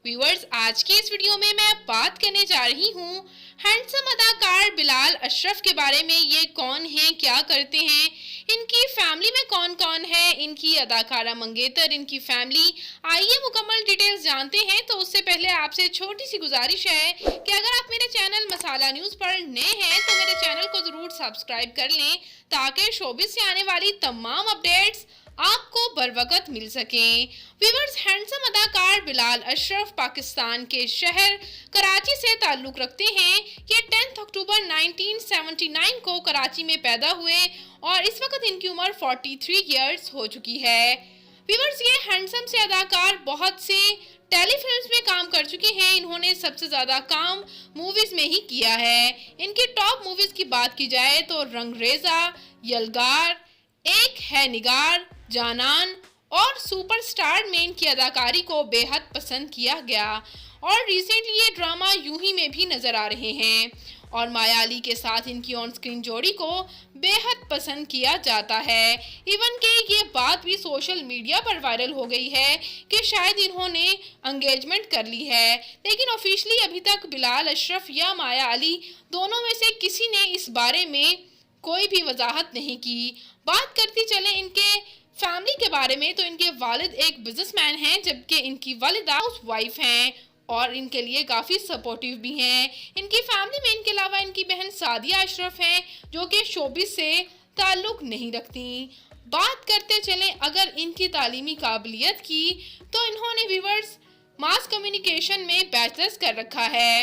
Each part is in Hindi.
व्यूअर्स, आज की इस वीडियो में मैं बात करने जा रही हूँ हैंडसम अदाकार बिलाल अशरफ के बारे में। ये कौन हैं, क्या करते हैं, इनकी फैमिली में कौन कौन है, इनकी अदाकारा मंगेतर, इनकी फैमिली। आइए मुकम्मल डिटेल्स जानते हैं। तो उससे पहले आपसे छोटी सी गुजारिश है कि अगर आप मेरे चैनल मसाला न्यूज़ पर नए हैं तो मेरे चैनल को ज़रूर सब्सक्राइब कर लें ताकि शोबिस से आने वाली तमाम अपडेट्स आपको बर वक्त मिल सके। व्यूअर्स, हैंडसम अदाकार बिलाल अशरफ पाकिस्तान के शहर कराची से ताल्लुक़ रखते हैं। ये 10 अक्टूबर 1979 को कराची में पैदा हुए और इस वक्त इनकी उम्र 43 ईयर्स हो चुकी है। व्यूअर्स, ये हैंडसम से अदाकार बहुत से टेलीफिल्म्स में काम कर चुके हैं। इन्होंने सबसे ज़्यादा काम मूवीज़ में ही किया है। इनकी टॉप मूवीज़ की बात की जाए तो रंगरेज़ा, यलगार, एक है निगार, जानान और सुपरस्टार में इनकी अदाकारी को बेहद पसंद किया गया और रिसेंटली ये ड्रामा यूं ही में भी नज़र आ रहे हैं और माया अली के साथ इनकी ऑन स्क्रीन जोड़ी को बेहद पसंद किया जाता है। इवन के ये बात भी सोशल मीडिया पर वायरल हो गई है कि शायद इन्होंने एंगेजमेंट कर ली है, लेकिन ऑफिशियली अभी तक बिलाल अशरफ या माया अली दोनों में से किसी ने इस बारे में कोई भी वजाहत नहीं की। बात करते चले इनके फैमिली के बारे में तो इनके वालिद एक बिजनेसमैन हैं जबकि इनकी वालिदा हाउस वाइफ हैं और इनके लिए काफ़ी सपोर्टिव भी हैं। इनकी फैमिली में इनके अलावा इनकी बहन सादिया अशरफ हैं जो कि शोबिस से ताल्लुक़ नहीं रखती। बात करते चलें अगर इनकी तालीमी काबिलियत की तो इन्होंने व्यूअर्स मास कम्युनिकेशन में बैचलर्स कर रखा है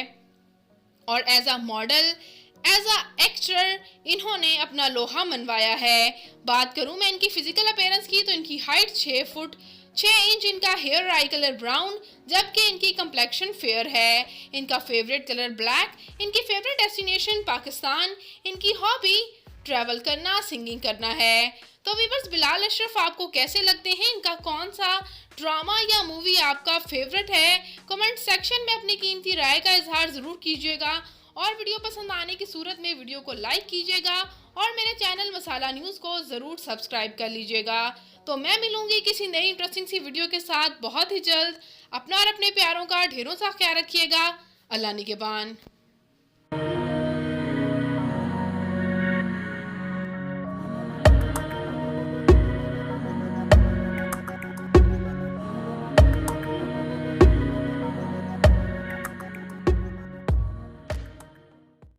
और as a model, as a actor इन्होंने अपना लोहा मनवाया है। बात करूं मैं इनकी फिजिकल अपीयरेंस की तो इनकी हाइट 6 फुट 6 इंच, इनका हेयर आई कलर ब्राउन जबकि इनकी कंप्लेक्शन फेयर है। इनका फेवरेट कलर ब्लैक, इनकी फेवरेट डेस्टिनेशन पाकिस्तान, इनकी हॉबी ट्रैवल करना, सिंगिंग करना है। तो व्यूअर्स, बिलाल अशरफ आपको कैसे लगते हैं, इनका कौन सा ड्रामा या मूवी आपका फेवरेट है? कमेंट सेक्शन में अपनी कीमती राय का इजहार ज़रूर कीजिएगा और वीडियो पसंद आने की सूरत में वीडियो को लाइक कीजिएगा और मेरे चैनल मसाला न्यूज़ को ज़रूर सब्सक्राइब कर लीजिएगा। तो मैं मिलूंगी किसी नई इंटरेस्टिंग सी वीडियो के साथ बहुत ही जल्द। अपना और अपने प्यारों का ढेरों सा ख्याल रखिएगा। अल्लाह निगहबान।